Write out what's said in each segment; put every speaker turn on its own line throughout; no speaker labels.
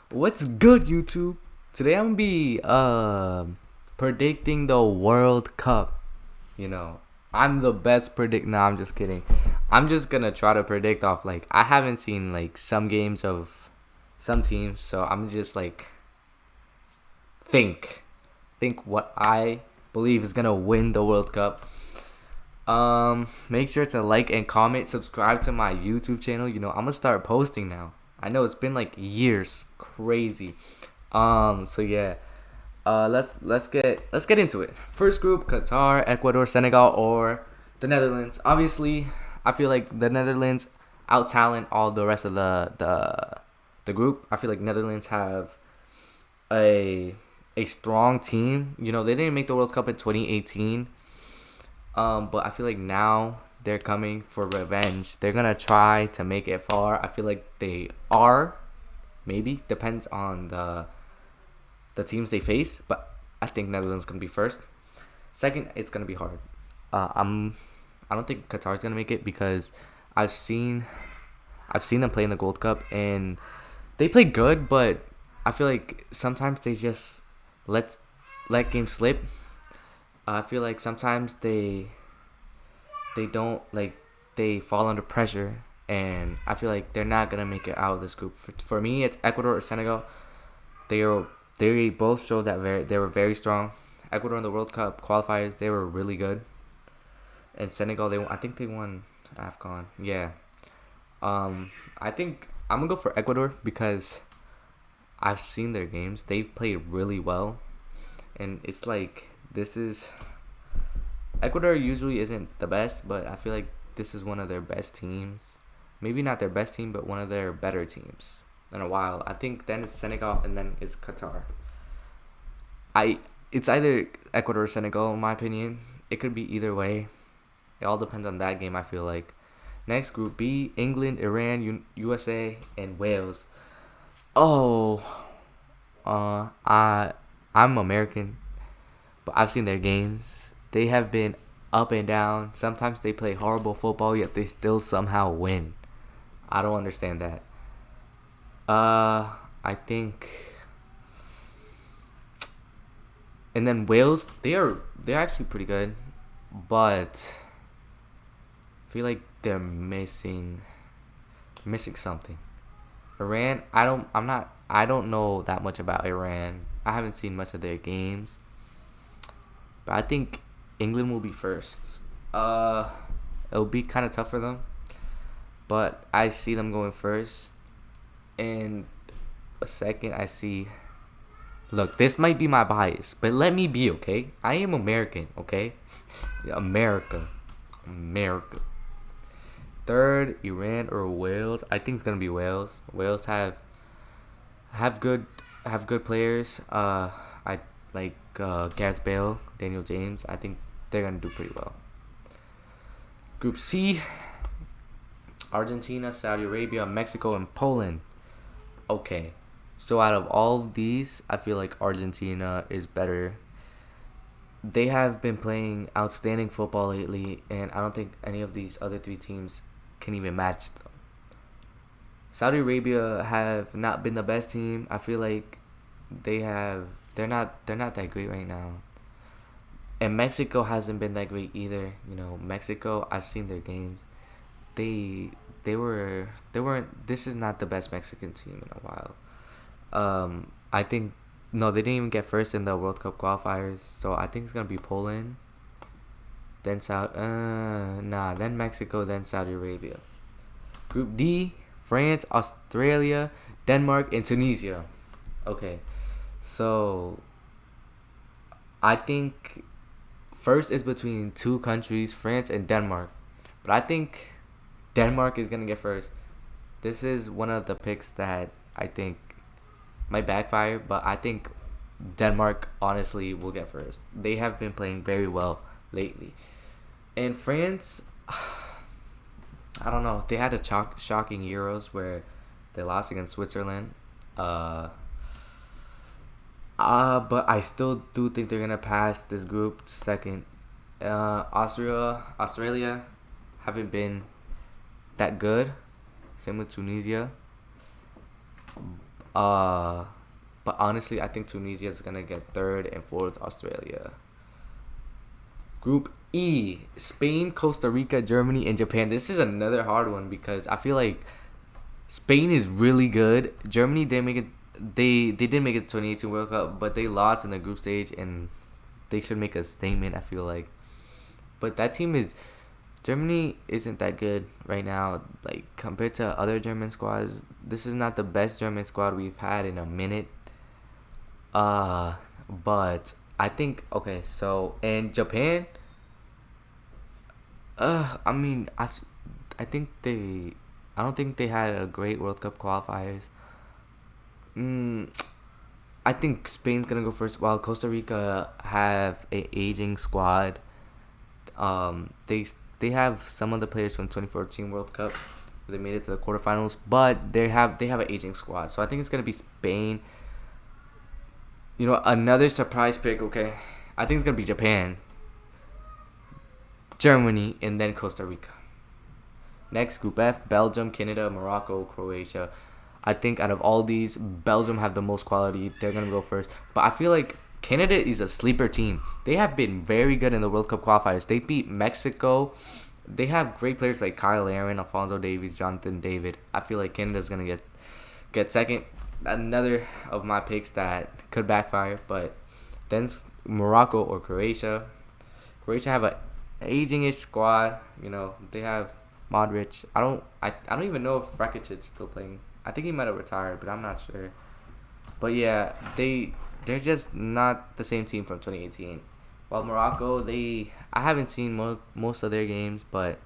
What's good, YouTube? Today I'm gonna be predicting the World Cup. You know, I'm the best predict. No, I'm just kidding. I'm just gonna try to predict off I haven't seen some games of some teams, so I'm just think think what I believe is gonna win the World Cup. Make sure to like and comment, subscribe to my YouTube channel. I'm gonna start posting now. I know it's been years, crazy. So yeah, let's get into it. First group: Qatar, Ecuador, Senegal, or the Netherlands. Obviously, I feel like the Netherlands out talent all the rest of the group. I feel like Netherlands have a a strong team. They didn't make the World Cup in 2018. But I feel like now they're coming for revenge. They're gonna try to make it far. I feel like they are. Maybe depends on the teams they face, but I think Netherlands gonna be first. Second, it's gonna be hard. I don't think Qatar's gonna make it because I've seen I've seen them play in the Gold Cup and they play good, but I feel like sometimes they just let let games slip. I feel like sometimes they don't they fall under pressure, and I feel like they're not gonna make it out of this group. For me, it's Ecuador or Senegal. They are they both showed that they were very strong. Ecuador in the World Cup qualifiers, they were really good, and Senegal, I think they won AFCON. Yeah. I think I'm gonna go for Ecuador because I've seen their games. They've played really well, and it's like this is Ecuador usually isn't the best, but I feel like this is one of their best teams. Maybe not their best team, but one of their better teams in a while. I think then it's Senegal and then it's Qatar. I it's either Ecuador or Senegal in my opinion. It could be either way. It all depends on that game. I feel like. Next, Group B: England, Iran, USA, and Wales. Oh, I'm American, but I've seen their games. They have been up and down. Sometimes they play horrible football, yet they still somehow win. I don't understand that. I think, and then Wales, they're actually pretty good, but I feel like they're missing something. Iran, I don't know that much about Iran. I haven't seen much of their games, but I think England will be first. Uh, it'll be kind of tough for them, but I see them going first. And a second, I see. Look, this might be my bias, but let me be, okay? I am American, okay? America, America. Third, Iran or Wales. I think it's gonna be Wales. Wales have good have good players. I like Gareth Bale, Daniel James. I think they're gonna do pretty well. Group C: Argentina, Saudi Arabia, Mexico, and Poland. Okay, so out of all of these, I feel like Argentina is better. They have been playing outstanding football lately, and I don't think any of these other three teams can even match them. Saudi Arabia have not been the best team. I feel like they're not that great right now. And Mexico hasn't been that great either. Mexico, I've seen their games. They they weren't This is not the best Mexican team in a while. I think no, they didn't even get first in the World Cup qualifiers, so I think it's gonna be Poland, then then Mexico, then Saudi Arabia. Group D: France, Australia, Denmark, and Tunisia. Okay, so I think first is between two countries, France and Denmark, but I think Denmark is gonna get first. This is one of the picks that I think might backfire, but I think Denmark honestly will get first. They have been playing very well lately. And France, I don't know. They had a shocking Euros where they lost against Switzerland. Uh, but I still do think they're gonna pass this group second. Australia haven't been that good. Same with Tunisia. Uh, but honestly, I think Tunisia is gonna get third and fourth. Australia. Group E: Spain, Costa Rica, Germany, and Japan. This is another hard one because I feel like Spain is really good. Germany didn't make it. They did make it to 2018 World Cup, but they lost in the group stage, and they should make a statement. I feel like, but that team is Germany isn't that good right now. Like compared to other German squads, this is not the best German squad we've had in a minute. But I think okay. So in Japan, I mean, I think I don't think they had a great World Cup qualifiers. I think Spain's gonna go first, while Costa Rica have a aging squad. They have some of the players from 2014 World Cup. They made it to the quarterfinals, but they have an aging squad. So I think it's gonna be Spain. Another surprise pick. Okay, I think it's gonna be Japan, Germany, and then Costa Rica. Next, Group F: Belgium, Canada, Morocco, Croatia. I think out of all these, Belgium have the most quality. They're going to go first. But I feel like Canada is a sleeper team. They have been very good in the World Cup qualifiers. They beat Mexico. They have great players like Kyle Aaron, Alphonso Davies, Jonathan David. I feel like Canada's going to get second. Another of my picks that could backfire. But then Morocco or Croatia. Croatia have an aging-ish squad. They have Modric. I don't even know if Rakitic is still playing. I think he might have retired, but I'm not sure. But yeah, they're just not the same team from 2018. While Morocco, I haven't seen most of their games, but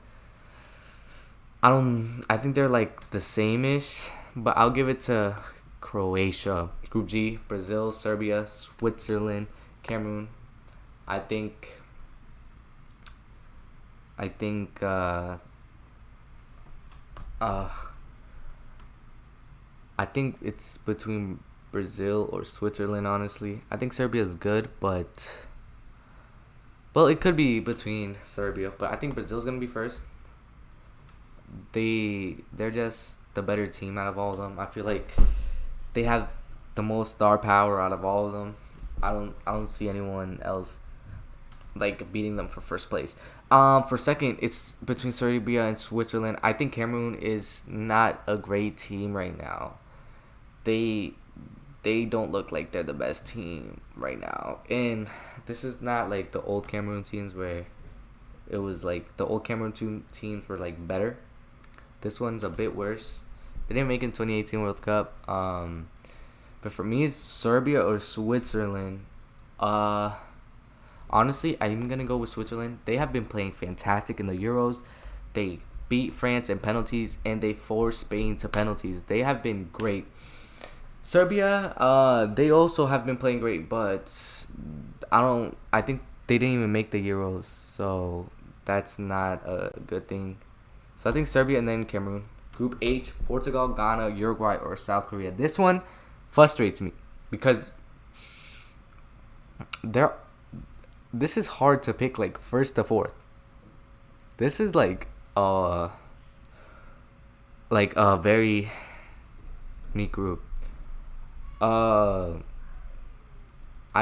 I think they're like the same-ish, but I'll give it to Croatia. Group G: Brazil, Serbia, Switzerland, Cameroon. I think it's between Brazil or Switzerland, honestly. I think Serbia is good, but it could be between Serbia, but I think Brazil's going to be first. They're just the better team out of all of them. I feel like they have the most star power out of all of them. I don't see anyone else like beating them for first place. For second, it's between Serbia and Switzerland. I think Cameroon is not a great team right now. They don't look like they're the best team right now. And this is not like the old Cameroon teams where it was like the old Cameroon teams were like better. This one's a bit worse. They didn't make it in 2018 World Cup. But for me, it's Serbia or Switzerland. Honestly, I'm going to go with Switzerland. They have been playing fantastic in the Euros. They beat France in penalties, and they forced Spain to penalties. They have been great. Serbia, they also have been playing great, but I think they didn't even make the Euros, so that's not a good thing. So I think Serbia and then Cameroon. Group H: Portugal, Ghana, Uruguay, or South Korea. This one frustrates me because this is hard to pick like first to fourth. This is like a very neat group. I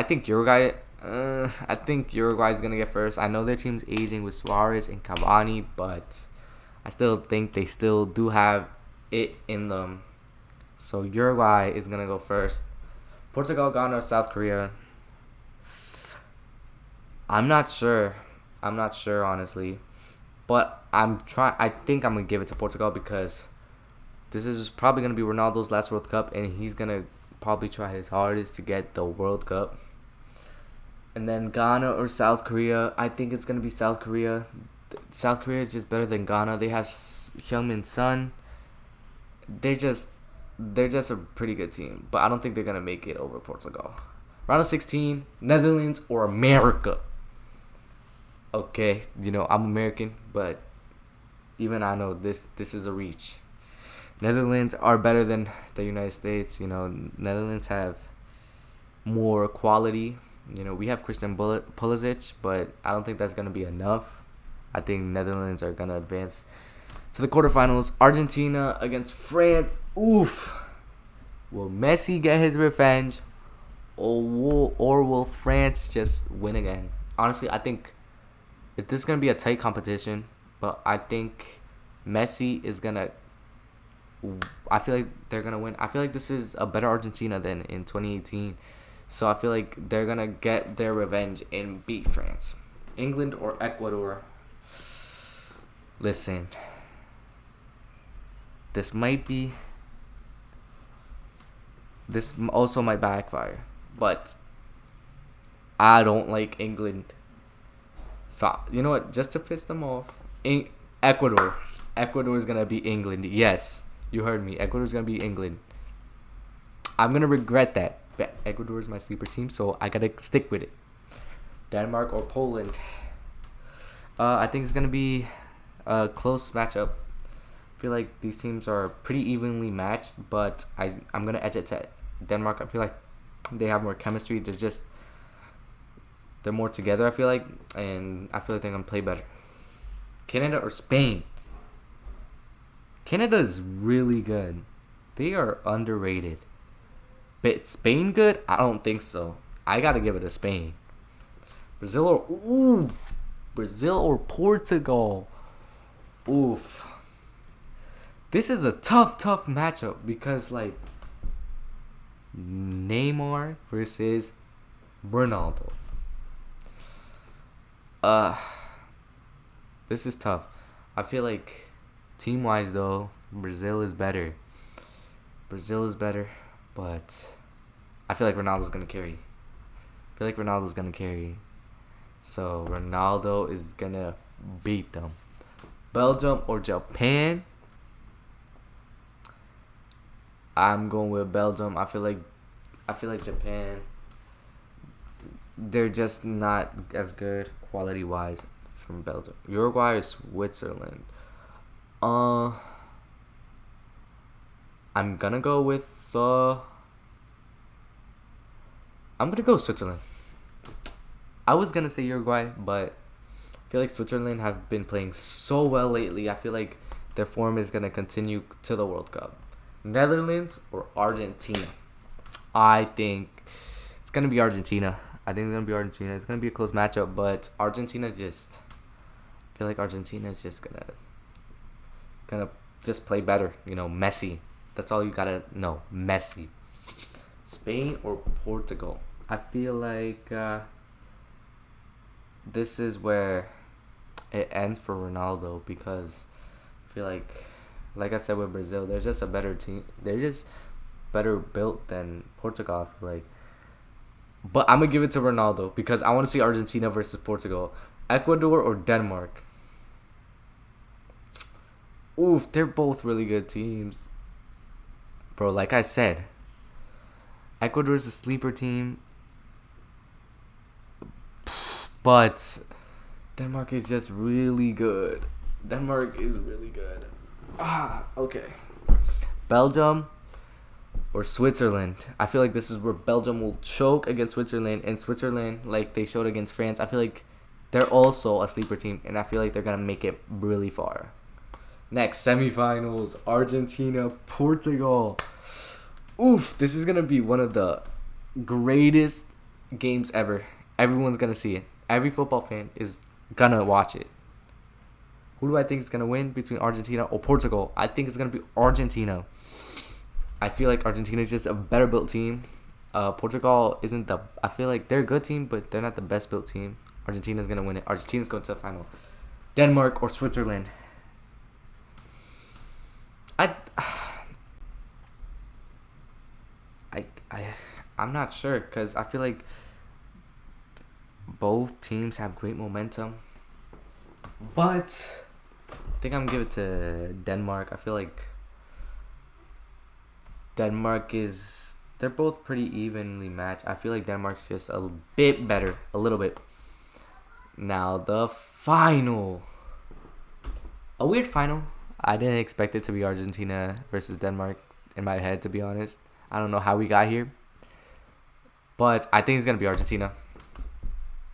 think Uruguay. I think Uruguay is gonna get first. I know their team's aging with Suarez and Cavani, but I still think they still do have it in them. So Uruguay is gonna go first. Portugal, Ghana, or South Korea. I'm not sure, honestly, but I think I'm gonna give it to Portugal because this is probably gonna be Ronaldo's last World Cup, and he's gonna probably try his hardest to get the World Cup. And then Ghana or South Korea. I think it's gonna be South Korea. South Korea is just better than Ghana. They have Heung-min Son. They're just a pretty good team, but I don't think they're gonna make it over Portugal. Round of 16: Netherlands or America. Okay, I'm American, but even I know this is a reach. Netherlands are better than the United States. Netherlands have more quality. We have Christian Pulisic, but I don't think that's going to be enough. I think Netherlands are going to advance to the quarterfinals. Argentina against France. Oof. Will Messi get his revenge, or will France just win again? Honestly, I think this is gonna be a tight competition, but I think Messi is gonna. I feel like they're gonna win. I feel like this is a better Argentina than in 2018, so I feel like they're gonna get their revenge and beat France. England or Ecuador. Listen, this might be. This also might backfire, but I don't like England. So you know what? Just to piss them off, Ecuador. Ecuador is gonna be England. Yes, you heard me. Ecuador is gonna be England. I'm gonna regret that. But Ecuador is my sleeper team, so I gotta stick with it. Denmark or Poland. I think it's gonna be a close matchup. I feel like these teams are pretty evenly matched, but I'm gonna edge it to Denmark. I feel like they have more chemistry. They're more together, I feel like, and I feel like they're gonna play better. Canada or Spain? Canada is really good. They are underrated. But Spain good? I don't think so. I gotta give it to Spain. Brazil or Portugal? Oof. This is a tough matchup because like Neymar versus Ronaldo. This is tough. I feel like team wise though, Brazil is better. But I feel like Ronaldo's gonna carry. So Ronaldo is gonna beat them. Belgium or Japan? I'm going with Belgium. I feel like Japan. They're just not as good quality wise from Belgium. Uruguay or Switzerland? I'm gonna go with I'm gonna go Switzerland. I was gonna say Uruguay, but I feel like Switzerland have been playing so well lately. I feel like their form is gonna continue to the World Cup. Netherlands or Argentina? I think it's gonna be Argentina. It's gonna be a close matchup, but I feel like Argentina is just gonna just play better. You know, Messi. That's all you gotta know. Messi. Spain or Portugal? I feel like this is where it ends for Ronaldo because I feel like I said with Brazil, they're just a better team. They're just better built than Portugal, I feel like. But I'm going to give it to Ronaldo because I want to see Argentina versus Portugal. Ecuador or Denmark? Oof, they're both really good teams. Bro, like I said, Ecuador is a sleeper team. But Denmark is just really good. Okay. Belgium or Switzerland? I feel like this is where Belgium will choke against Switzerland, and Switzerland, like they showed against France, I feel like they're also a sleeper team, and I feel like they're gonna make it really far. Next, semifinals: Argentina, Portugal. Oof, this is gonna be one of the greatest games ever. Everyone's gonna see it. Every football fan is gonna watch it. Who do I think is gonna win between Argentina or Portugal? I think it's gonna be Argentina. I feel like Argentina is just a better built team. Portugal isn't the. I feel like they're a good team, but they're not the best built team. Argentina's gonna win it. Argentina's going to the final. Denmark or Switzerland? I'm not sure because I feel like both teams have great momentum, but I think I'm gonna give it to Denmark. I feel like they're both pretty evenly matched. I feel like Denmark's just a bit better, a little bit. Now the final, a weird final. I didn't expect it to be Argentina versus Denmark in my head, to be honest. I don't know how we got here, but I think it's gonna be Argentina.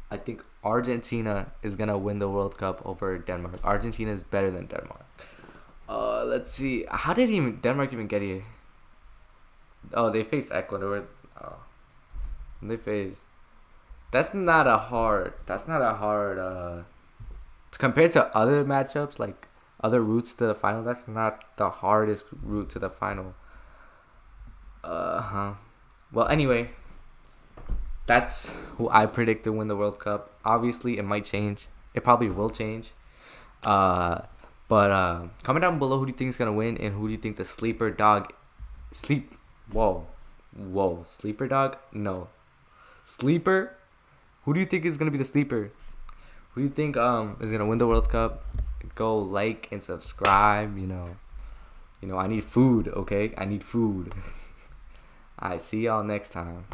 I think Argentina is gonna win the World Cup over Denmark. Argentina is better than Denmark. Let's see. How did Denmark even get here? Oh, they faced Ecuador. Oh, they faced. That's not a hard. That's not a hard. Compared to other matchups, like other routes to the final, that's not the hardest route to the final. Huh. Well, anyway, that's who I predict to win the World Cup. Obviously, it might change. It probably will change. Uh, but comment down below who do you think is gonna win and who do you think the sleeper dog, sleep. Whoa, whoa, sleeper dog? No, sleeper. Who do you think is gonna be the sleeper? Who do you think is gonna win the World Cup? Go like and subscribe. I need food. Okay, I need food. I see y'all next time.